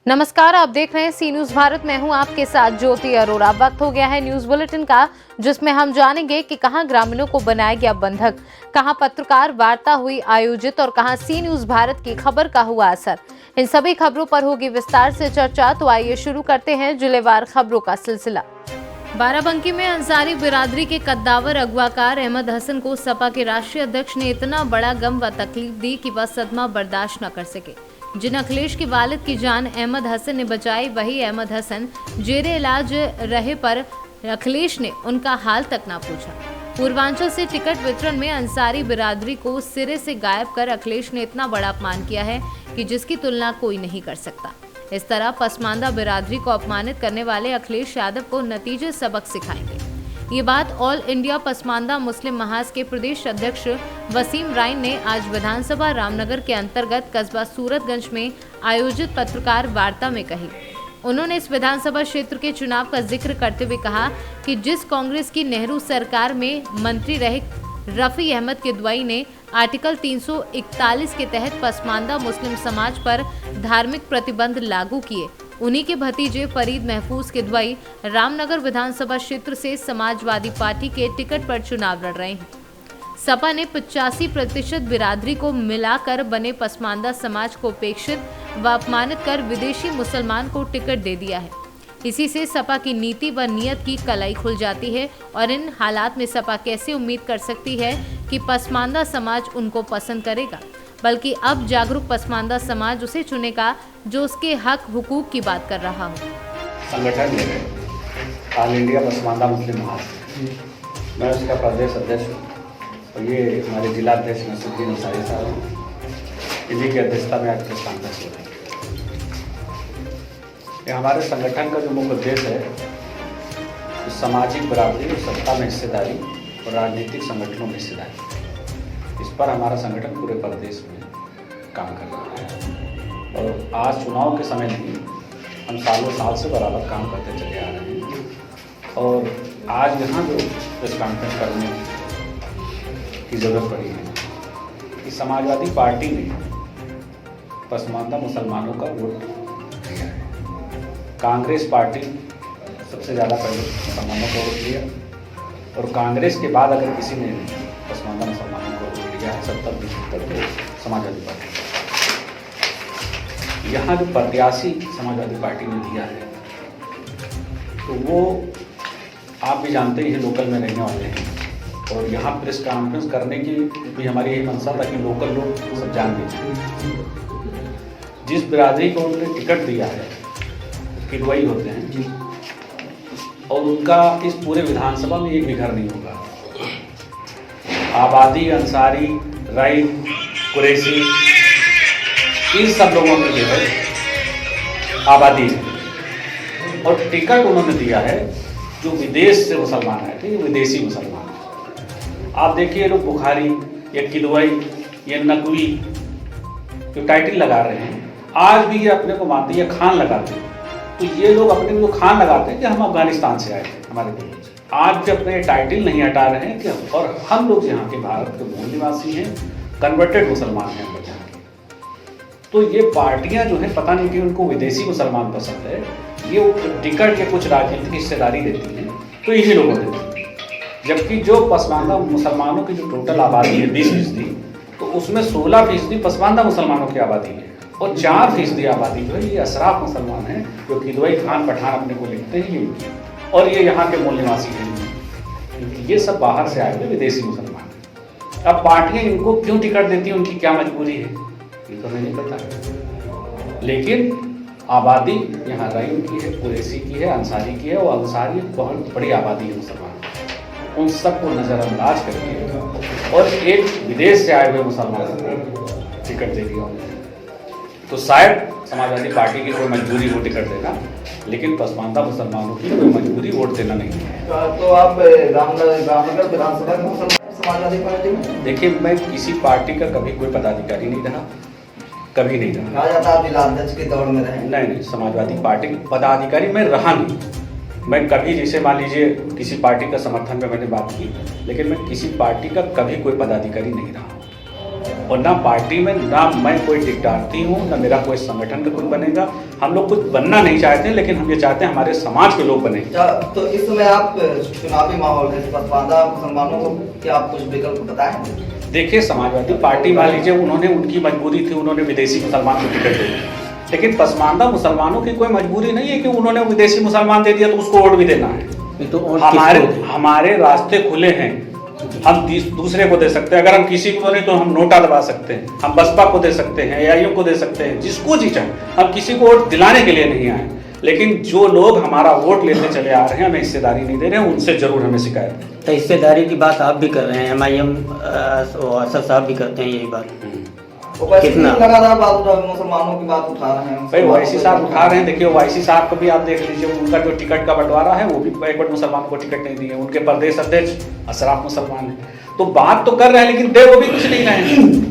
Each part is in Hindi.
नमस्कार, आप देख रहे हैं सी न्यूज भारत। मैं हूं आपके साथ ज्योति अरोड़ा। वक्त हो गया है न्यूज बुलेटिन का, जिसमें हम जानेंगे कि कहां ग्रामीणों को बनाया गया बंधक, कहां पत्रकार वार्ता हुई आयोजित और कहां सी न्यूज भारत की खबर का हुआ असर। इन सभी खबरों पर होगी विस्तार से चर्चा। तो आइए शुरू करते हैं जिलेवार खबरों का सिलसिला। बाराबंकी में अंसारी बिरादरी के कद्दावर अगवाकार अहमद हसन को सपा के राष्ट्रीय अध्यक्ष ने इतना बड़ा गम व तकलीफ दी कि वह सदमा बर्दाश्त न कर सके। जिन अखिलेश के वालिद की जान अहमद हसन ने बचाई, वही अहमद हसन जेरे इलाज रहे पर अखिलेश ने उनका हाल तक ना पूछा। पूर्वांचल से टिकट वितरण में अंसारी बिरादरी को सिरे से गायब कर अखिलेश ने इतना बड़ा अपमान किया है कि जिसकी तुलना कोई नहीं कर सकता। इस तरह पसमानदा बिरादरी को अपमानित करने वाले अखिलेश यादव को नतीजे सबक सिखाएंगे। ये बात ऑल इंडिया पसमानदा मुस्लिम महाज के प्रदेश अध्यक्ष वसीम राइन ने आज विधानसभा रामनगर के अंतर्गत कस्बा सूरतगंज में आयोजित पत्रकार वार्ता में कही। उन्होंने इस विधानसभा क्षेत्र के चुनाव का जिक्र करते हुए कहा कि जिस कांग्रेस की नेहरू सरकार में मंत्री रहे रफी अहमद किदवई ने आर्टिकल 341 के तहत पसमानदा मुस्लिम समाज पर धार्मिक प्रतिबंध लागू किए, उन्हीं के भतीजे फरीद महफूज किदवई रामनगर विधानसभा क्षेत्र से समाजवादी पार्टी के टिकट पर चुनाव लड़ रहे हैं। सपा ने 85% बिरादरी को मिलाकर बने पसमानदा समाज को उपेक्षित व अपमानित कर विदेशी मुसलमान को टिकट दे दिया है। इसी से सपा की नीति व नियत की कलाई खुल जाती है और इन हालात में सपा कैसे उम्मीद कर सकती है कि पसमानदा समाज उनको पसंद करेगा, बल्कि अब जागरूक पसमानदा समाज उसे चुनेगा जो उसके हक हुकूक की बात कर रहा हो। संगठन मेरे ऑल इंडिया पसमानदा मुस्लिम महाज, मैं उसका प्रदेश अध्यक्ष हूँ और ये हमारे जिला अध्यक्ष नसरुद्दीन अंसारी साहब हैं, इन्हीं की अध्यक्षता में आज प्रस्थान कर रहे हैं। ये हमारे संगठन का जो मुख्य उद्देश्य है तो सामाजिक बराबरी और सत्ता में हिस्सेदारी और राजनीतिक संगठनों में हिस्सेदारी, इस पर हमारा संगठन पूरे प्रदेश में काम कर रहा है। और आज चुनाव के समय नहीं, हम सालों साल से बराबर काम करते चले आ रहे हैं। और आज यहाँ जो प्रेस कॉन्फ्रेंस करने की ज़रूरत पड़ी है कि समाजवादी पार्टी ने पसमानदा मुसलमानों का वोट दिया है। कांग्रेस पार्टी सबसे ज़्यादा पहले मुसलमानों को वोट दिया और कांग्रेस के बाद अगर किसी ने पसमानदा मुसलमानों को वोट दिया है 70-75 तो समाजवादी पार्टी। यहाँ जो प्रत्याशी समाजवादी पार्टी ने दिया है तो वो आप भी जानते ही लोकल में रहने वाले हैं और यहाँ प्रेस कॉन्फ्रेंस करने की भी हमारी यही मंशा था कि लोकल लोग सब जान लीजिए। जिस बिरादरी को उन्होंने टिकट दिया है किदवई होते हैं जी, और उनका इस पूरे विधानसभा में एक भी घर नहीं होगा। आबादी अंसारी, राई, कुरैशी, इन सब लोगों की जो है आबादी है और टिकट उन्होंने दिया है जो विदेश से मुसलमान आए थे, विदेशी मुसलमान। आप देखिए लोग बुखारी या किदवई या नकवी जो टाइटल लगा रहे हैं, आज भी ये अपने को मानते हैं या खान लगाते हैं। तो ये लोग अपने को खान लगाते हैं कि हम अफगानिस्तान से आए थे, हमारे पूर्वज आज भी अपने टाइटल नहीं हटा रहे हैं कि और हम लोग यहाँ के भारत के मूल निवासी हैं, कन्वर्टेड मुसलमान हैं हम लोग यहाँ के। तो ये पार्टियाँ जो है पता नहीं कि उनको विदेशी मुसलमान पसंद है, ये टिकट या कुछ राजनीतिक हिस्सेदारी देती हैं तो इन्हीं लोगों ने देती है। जबकि जो पसमानदा मुसलमानों की जो टोटल आबादी है 20%, तो उसमें 16% पसमानदा मुसलमानों की आबादी है और 4% आबादी जो है ये अशराफ मुसलमान हैं जो किदवई खान पठान अपने को लिखते हैं ये, और ये यहाँ के मूल निवासी हैं क्योंकि ये सब बाहर से आए हुए विदेशी मुसलमान हैं। अब पार्टियाँ इनको क्यों टिकट देती हैं, उनकी क्या मजबूरी है ये तो हमें नहीं पता, लेकिन आबादी यहाँ राई की है, कुरैशी की है, अंसारी की है और अंसारी बहुत बड़ी आबादी है मुसलमान। उन सबको नज़रअंदाज करके और एक विदेश से आए हुए मुसलमान को टिकट दे दिया उन्होंने। तो शायद समाजवादी पार्टी की कोई मजबूरी वो टिकट देना, लेकिन पसमानदा मुसलमानों की कोई मजबूरी वोट देना नहीं है। तो आप रामनगर विधानसभा में समाजवादी पार्टी में देखिए, मैं किसी पार्टी का कभी कोई पदाधिकारी नहीं रहा, कभी नहीं रहा। कहा जाता है जिला अध्यक्ष के दौर में रहे। नहीं, समाजवादी पार्टी के पदाधिकारी मैं रहा नहीं। मैं कभी, जैसे मान लीजिए किसी पार्टी का समर्थन में मैंने बात की, लेकिन मैं किसी पार्टी का कभी कोई पदाधिकारी नहीं रहा और ना पार्टी में, ना मैं कोई टिकटार्थी हूँ, ना मेरा कोई संगठन का कोई बनेगा, हम लोग कुछ बनना नहीं चाहते हैं, लेकिन हम ये चाहते हैं हमारे समाज के लोग बने। तो इस समय आप चुनावी माहौल है, पसमानदा मुसलमानों को क्या आप कुछ विकल्प बताएं? देखिए, समाजवादी पार्टी मान लीजिए, उन्होंने उनकी मजबूरी थी, उन्होंने विदेशी मुसलमान को टिकट दे दी, लेकिन पसमानदा मुसलमानों की कोई मजबूरी नहीं है कि उन्होंने विदेशी मुसलमान दे दिया तो उसको वोट भी देना है। तो हमारे रास्ते खुले हैं, हम दूसरे को दे सकते हैं। अगर हम किसी को नहीं तो हम नोटा दबा सकते हैं, हम बसपा को दे सकते हैं, एआईयू को दे सकते हैं, जिसको जी चाहे। हम किसी को वोट दिलाने के लिए नहीं आए, लेकिन जो लोग हमारा वोट लेते चले आ रहे हैं, हमें हिस्सेदारी नहीं दे रहे हैं, उनसे जरूर हमें शिकायत है। तो हिस्सेदारी की बात आप भी कर रहे हैं, MIM असद साहब भी करते हैं यही बात। कितना लगातार मुसलमानों की बात उठा रहे हैं भाई, ओवैसी साहब उठा रहे हैं। देखिए, ओवैसी साहब को भी आप देख लीजिए, उनका जो टिकट का बंटवारा है वो भी बैकवर्ड मुसलमानों को टिकट नहीं दिए। उनके प्रदेश अध्यक्ष अशराफ मुसलमान है। तो बात तो कर रहे हैं, लेकिन दे वो भी कुछ नहीं रहे हैं।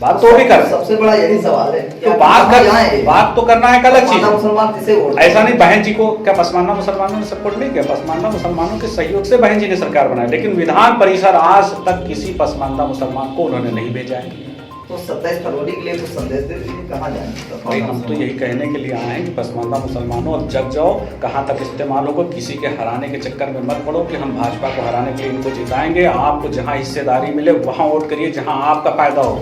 बात तो भी कर, सबसे बड़ा यही सवाल है, तो बात तो करना है, अलग चीज। मुसलमान किसे वोट, ऐसा नहीं बहन जी को क्या पसमानदा मुसलमानों ने सपोर्ट नहीं किया? पसमानदा मुसलमानों के सहयोग से बहन जी ने सरकार बनाई, लेकिन विधान परिषद आज तक किसी पसमानदा मुसलमान को उन्होंने नहीं भेजा है। तो 27 फरवरी के लिए कुछ संदेश दे दीजिए, कहाँ जाएंगे? हम तो यही कहने के लिए आए हैं कि पसमानदा मुसलमानों अब जग जाओ, कहाँ तक इस्तेमाल होगा। किसी के हराने के चक्कर में मत पड़ो कि हम भाजपा को हराने के लिए इनको जिताएंगे। आपको जहाँ हिस्सेदारी मिले वहाँ वोट करिए, जहाँ आपका फायदा हो।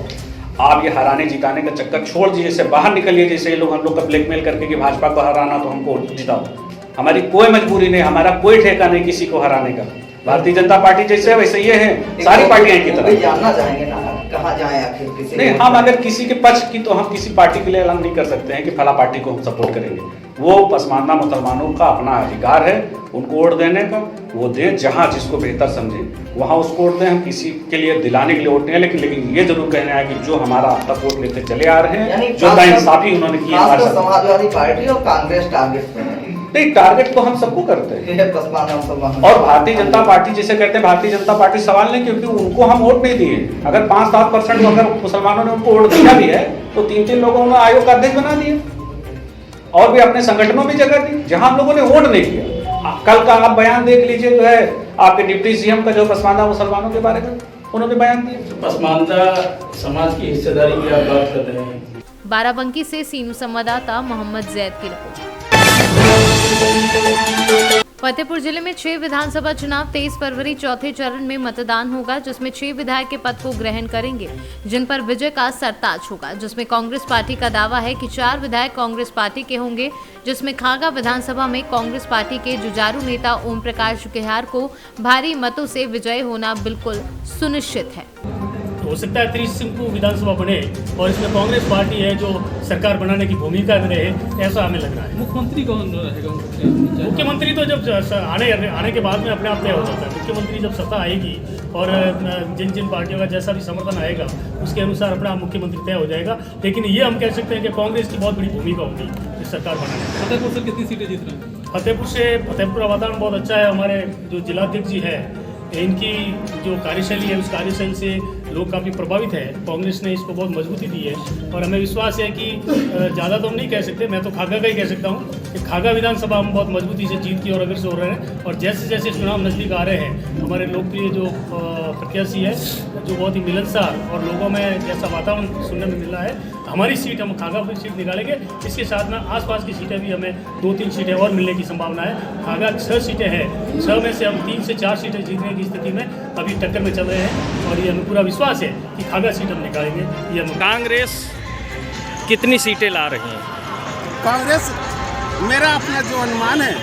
आप ये हराने जिताने का चक्कर छोड़ दीजिए, से बाहर निकलिए। जैसे ये लोग हम लोग का ब्लैकमेल करके कि भाजपा को हराना तो हमको जिताओ, हमारी कोई मजबूरी नहीं, हमारा कोई ठेका नहीं किसी को हराने का। भारतीय जनता पार्टी जैसे है वैसे ये है, सारी पार्टियां की तरह। जानना चाहेंगे ना कहाँ जाएं आखिर किसी नहीं, हम अगर किसी के पक्ष की तो हम किसी पार्टी के लिए ऐलान नहीं कर सकते हैं कि फला पार्टी को हम सपोर्ट करेंगे। वो पसमानदा मुसलमानों का अपना अधिकार है, उनको वोट देने का, वो दें जहाँ जिसको बेहतर समझे वहाँ उसको वोट दें। हम किसी के लिए दिलाने के लिए वोट नहीं है, लेकिन ये जरूर कहना है कि जो हमारा अब तक वोट लेते चले आ रहे हैं, जो नाइंसाफी उन्होंने की, समाजवादी पार्टी और कांग्रेस टारगेट पे है। नहीं, टारगेट तो हम सबको करते हैं। और भारतीय जनता पार्टी जिसे कहते हैं, भारतीय जनता पार्टी सवाल नहीं, क्योंकि उनको हम वोट नहीं दिए। अगर 5-7% अगर मुसलमानों ने उनको वोट दिया भी है तो 3-3 लोगों ने आयोग का अध्यक्ष बना दिए और भी अपने संगठनों में जगह दी जहां हम लोगों ने वोट नहीं किया। कल का आप बयान देख लीजिए, जो है आपके डिप्टी सीएम का, जो पसमानदा मुसलमानों के बारे में उन्होंने बयान दिया। पसमानदा समाज की हिस्सेदारी की आप बात कर रहे हैं। बाराबंकी से सीनू संवाददाता मोहम्मद जैद की रिपोर्ट। फतेहपुर जिले में 6 विधानसभा चुनाव 23 फरवरी चौथे चरण में मतदान होगा, जिसमें 6 विधायक के पद को ग्रहण करेंगे, जिन पर विजय का सरताज होगा। जिसमें कांग्रेस पार्टी का दावा है कि 4 विधायक कांग्रेस पार्टी के होंगे, जिसमें खागा विधानसभा में कांग्रेस पार्टी के जुझारू नेता ओम प्रकाश जुकेहार को भारी मतों से विजय होना बिल्कुल सुनिश्चित है। हो सकता है 30 सिंह को विधानसभा बने और इसमें कांग्रेस पार्टी है जो सरकार बनाने की भूमिका में रहे, ऐसा हमें लग रहा है। मुख्यमंत्री कौन रहेगा? मुख्यमंत्री तो जब आने के बाद में अपने आप तय हो जाता है। मुख्यमंत्री जब सत्ता आएगी और जिन जिन पार्टियों का जैसा भी समर्थन आएगा उसके अनुसार अपना मुख्यमंत्री तय हो जाएगा। लेकिन ये हम कह सकते हैं कि कांग्रेस की बहुत बड़ी भूमिका होगी इस सरकार बनाने में। फतेहपुर से कितनी सीटें जीत रहे हैं? फतेहपुर का वातावरण बहुत अच्छा है। हमारे जो जिलाध्यक्ष जी है, इनकी जो कार्यशैली है उस कार्यशैली से लोग काफ़ी प्रभावित है। कांग्रेस ने इसको बहुत मजबूती दी है और हमें विश्वास है कि ज़्यादा तो हम नहीं कह सकते, मैं तो खागा का ही कह सकता हूँ कि खागा विधानसभा हम बहुत मजबूती से जीत की और अग्रसर हो रहे हैं। और जैसे जैसे चुनाव नज़दीक आ रहे हैं, हमारे लोकप्रिय जो प्रत्याशी है, जो बहुत ही मिलनसार और लोगों में जैसा वातावरण सुनने में मिल रहा है, हमारी सीट हम खागा पर सीट निकालेंगे। इसके साथ में आसपास की सीटें भी हमें 2-3 सीटें और मिलने की संभावना है। खागा 6 सीटें हैं, 6 में से हम 3 से 4 सीटें जीतने की स्थिति में अभी टक्कर में चल रहे हैं और ये हमें पूरा विश्वास है कि खागा सीट हम निकालेंगे। ये हम कांग्रेस कितनी सीटें ला रही हैं? कांग्रेस, मेरा अपना जो अनुमान है,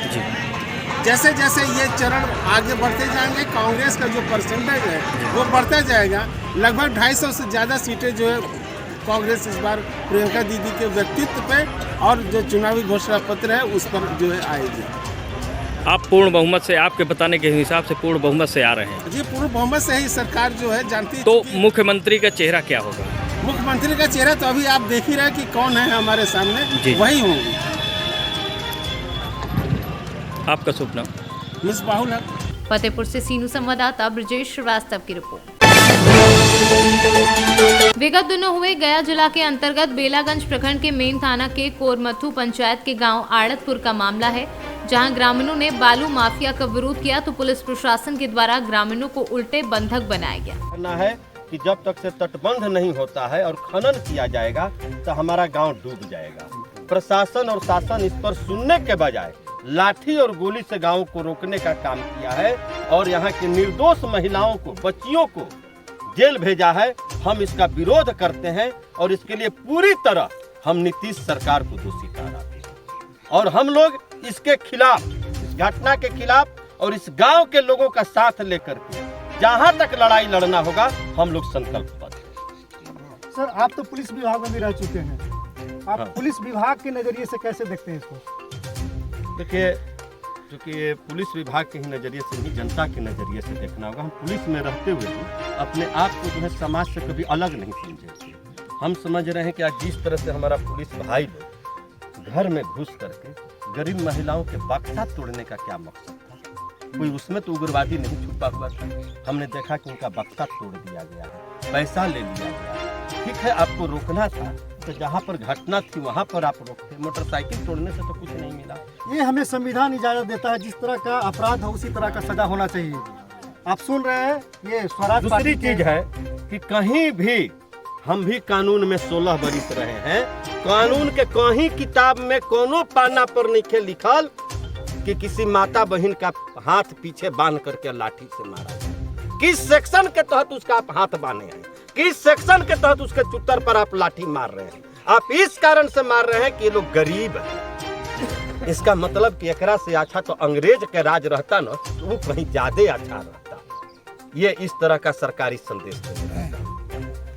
जैसे जैसे ये चरण आगे बढ़ते जाएंगे, कांग्रेस का जो परसेंटेज है वो बढ़ता जाएगा। लगभग 250 से ज़्यादा सीटें जो है कांग्रेस इस बार प्रियंका दीदी के व्यक्तित्व पे और जो चुनावी घोषणा पत्र है उस पर जो है आएगी। आप पूर्ण बहुमत से, आपके बताने के हिसाब से पूर्ण बहुमत से आ रहे हैं? जी, पूर्ण बहुमत से ही सरकार जो है जानती। तो मुख्यमंत्री का चेहरा क्या होगा? मुख्यमंत्री का चेहरा तो अभी आप देख ही रहे कि कौन है हमारे सामने, वही होंगे। आपका शुभ नाम? मिसबाहुल हक। फतेहपुर से सीनू संवाददाता ब्रजेश श्रीवास्तव की रिपोर्ट। विगत दिनों हुए गया जिला के अंतर्गत बेलागंज प्रखंड के मेन थाना के कोरमथू पंचायत के गांव आड़तपुर का मामला है, जहां ग्रामीणों ने बालू माफिया का विरोध किया तो पुलिस प्रशासन के द्वारा ग्रामीणों को उल्टे बंधक बनाया गया। करना है कि जब तक से तटबंध नहीं होता है और खनन किया जाएगा तो हमारा गांव डूब जाएगा। प्रशासन और शासन इस पर सुनने के बजाय लाठी और गोली से गांव को रोकने का काम किया है और यहाँ की निर्दोष महिलाओं को, बच्चियों को जेल भेजा है। हम इसका विरोध करते हैं और इसके लिए पूरी तरह हम नीतीश सरकार को दोषी ठहराते हैं और हम लोग इसके खिलाफ, इस घटना के खिलाफ और इस गांव के लोगों का साथ लेकर के जहां तक लड़ाई लड़ना होगा हम लोग संकल्पबद्ध हैं। सर, आप तो पुलिस विभाग में भी रह चुके हैं, आप हाँ। पुलिस विभाग के नजरिए से कैसे देखते हैं इसको? देखिए, क्योंकि ये पुलिस विभाग के ही नज़रिए से नहीं, जनता के नज़रिए से देखना होगा। हम पुलिस में रहते हुए भी अपने आप को जो है समाज से कभी अलग नहीं समझे। हम समझ रहे हैं कि आज जिस तरह से हमारा पुलिस भाई लोग घर में घुस करके गरीब महिलाओं के बक्सा तोड़ने का क्या मकसद था? कोई उसमें तो उग्रवादी नहीं छुपा हुआ था। हमने देखा कि उनका बक्सा तोड़ दिया गया है, पैसा ले लिया गया। ठीक है, आपको रोकना था तो जहाँ पर घटना थी वहाँ पर आप रोकते। मोटरसाइकिल तोड़ने से तो कुछ नहीं मिला। ये हमें संविधान इजाजत देता है, जिस तरह का अपराध हो उसी तरह का सजा होना चाहिए। आप सुन रहे हैं, ये स्वराज दूसरी चीज है कि कहीं भी हम भी कानून में 16 बरिस रहे हैं, कानून के कहीं किताब में कोनो पाना पर नहीं लिखल कि किसी माता बहन का हाथ पीछे बांध करके लाठी से मारा जाए। किस सेक्शन के तहत उसका आप हाथ बांधे हैं, किस सेक्शन के तहत उसके चुत्तर पर आप लाठी मार रहे हैं? आप इस कारण से मार रहे हैं कि ये लोग गरीब हैं। इसका मतलब कि एकरा से अच्छा तो अंग्रेज के राज रहता ना, तो वो कहीं ज्यादा अच्छा रहता। ये इस तरह का सरकारी संदेश दे रहा है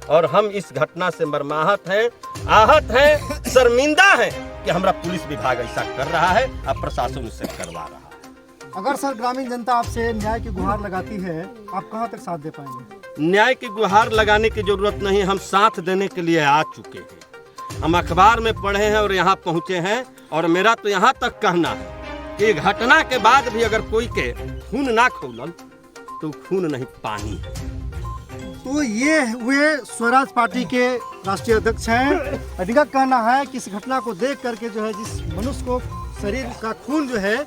और हम इस घटना से मर्माहत हैं, आहत हैं, शर्मिंदा हैं कि हमारा पुलिस विभाग ऐसा कर रहा है और प्रशासन उससे करवा रहा है। अगर सर ग्रामीण जनता आपसे न्याय की गुहार लगाती है, आप कहां तक साथ दे पाएंगे? न्याय की गुहार लगाने की जरूरत नहीं, हम साथ देने के लिए आ चुके हैं। हम अखबार में पढ़े हैं और यहाँ पहुँचे हैं और मेरा तो यहाँ तक कहना है कि घटना के बाद भी अगर कोई के खून ना खौलल तो खून नहीं पानी है। तो ये हुए स्वराज पार्टी के राष्ट्रीय अध्यक्ष हैं। इनका कहना है कि इस घटना को देख करके जो है, जिस मनुष्य को शरीर का खून जो है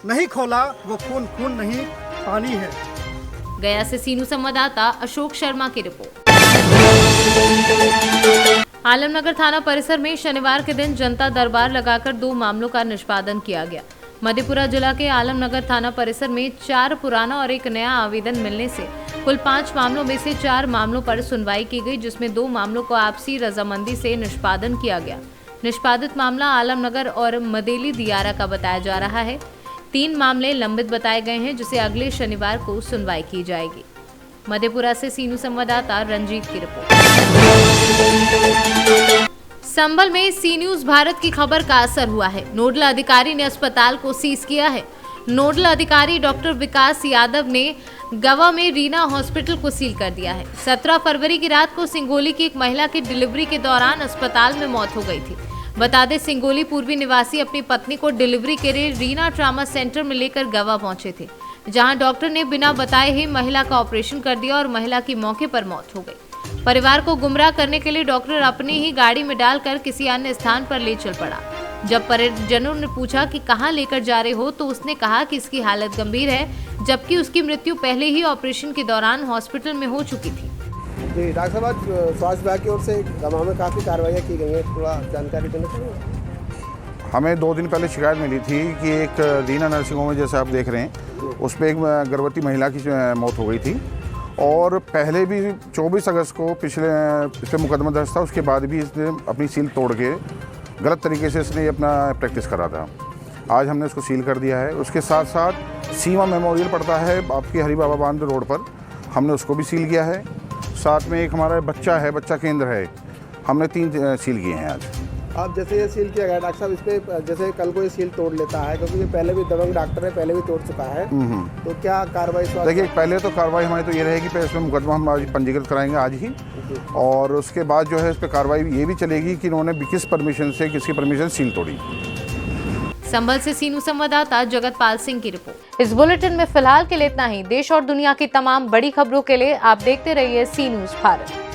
नहीं खोला, वो खून नहीं पानी है। गया से सीनू संवाददाता अशोक शर्मा की रिपोर्ट। आलमनगर थाना परिसर में शनिवार के दिन जनता दरबार लगाकर 2 मामलों का निष्पादन किया गया। मधेपुरा जिला के आलमनगर थाना परिसर में 4 पुराना और 1 नया आवेदन मिलने से कुल 5 मामलों में से 4 मामलों पर सुनवाई की गई, जिसमें 2 मामलों को आपसी रजामंदी से निष्पादन किया गया। निष्पादित मामला आलमनगर और मदेली दियारा का बताया जा रहा है। 3 मामले लंबित बताए गए हैं, जिसे अगले शनिवार को सुनवाई की जाएगी। मधेपुरा से सीनू संवाददाता रंजीत की रिपोर्ट। संभल में सी न्यूज भारत की खबर का असर हुआ है। नोडल अधिकारी ने अस्पताल को सीज किया है। नोडल अधिकारी डॉक्टर विकास यादव ने गवा में रीना हॉस्पिटल को सील कर दिया है। 17 फरवरी की रात को सिंगोली की एक महिला की डिलीवरी के दौरान अस्पताल में मौत हो गई थी। बता दें, सिंगोली पूर्वी निवासी अपनी पत्नी को डिलीवरी के लिए रीना ट्रामा सेंटर में लेकर गवा पहुंचे थे, जहां डॉक्टर ने बिना बताए ही महिला का ऑपरेशन कर दिया और महिला की मौके पर मौत हो गई। परिवार को गुमराह करने के लिए डॉक्टर अपनी ही गाड़ी में डालकर किसी अन्य स्थान पर ले चल पड़ा। जब परिजनों ने पूछा कि कहां लेकर जा रहे हो, तो उसने कहा कि इसकी हालत गंभीर है, जबकि उसकी मृत्यु पहले ही ऑपरेशन के दौरान हॉस्पिटल में हो चुकी थी। जी डॉक्टर साहब, स्वास्थ्य विभाग की ओर से गवा में काफ़ी कार्रवाइयाँ की गई हैं, थोड़ा जानकारी देना चाहिए। हमें 2 दिन पहले शिकायत मिली थी कि एक रीना नर्सिंग होम में, जैसे आप देख रहे हैं, उस पर एक गर्भवती महिला की मौत हो गई थी और पहले भी 24 अगस्त को इस पर मुकदमा दर्ज था। उसके बाद भी इसने अपनी सील तोड़ के गलत तरीके से इसने अपना प्रैक्टिस करा था। आज हमने उसको सील कर दिया है। उसके साथ साथ सीमा मेमोरियल पड़ता है आपकी हरी बाबा बांध रोड पर, हमने उसको भी सील किया है। साथ में एक हमारा बच्चा है, बच्चा केंद्र है, हमने 3 सील किए हैं आज। आप जैसे ये सील किया गया डॉक्टर साहब, इस पर जैसे कल को ये सील तोड़ लेता है, क्योंकि ये पहले भी दबंग डॉक्टर है, पहले भी तोड़ चुका है, तो क्या कार्रवाई? देखिए, पहले तो कार्रवाई हमारी तो ये रहेगी, पहले इसमें मुकदमा हम आज पंजीकृत कराएंगे आज ही, और उसके बाद जो है इस पर कार्रवाई ये भी चलेगी कि इन्होंने किस परमिशन से, किसकी परमिशन सील तोड़ी। संभल से सीनू संवाददाता जगतपाल सिंह की रिपोर्ट। इस बुलेटिन में फिलहाल के लिए इतना ही। देश और दुनिया की तमाम बड़ी खबरों के लिए आप देखते रहिए सी न्यूज भारत।